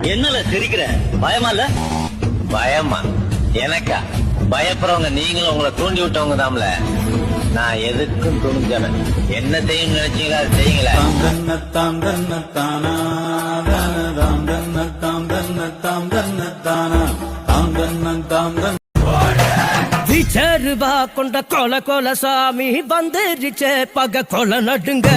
என்னல சிரிக்கிற? பயமா இல்ல? பயமா? எனக்கா? பயப்படுறவங்க நீங்களும் உங்களை தூண்டி விட்டவங்க தான்ல. நான் எதுக்கும் துணிஞ்சவன். என்ன செய்யும் நினைச்சீங்களா அது செய்யுங்களா? விச்சருவா கொண்ட கொல கொல சாமி வந்துருச்சே பக கொல நடுங்க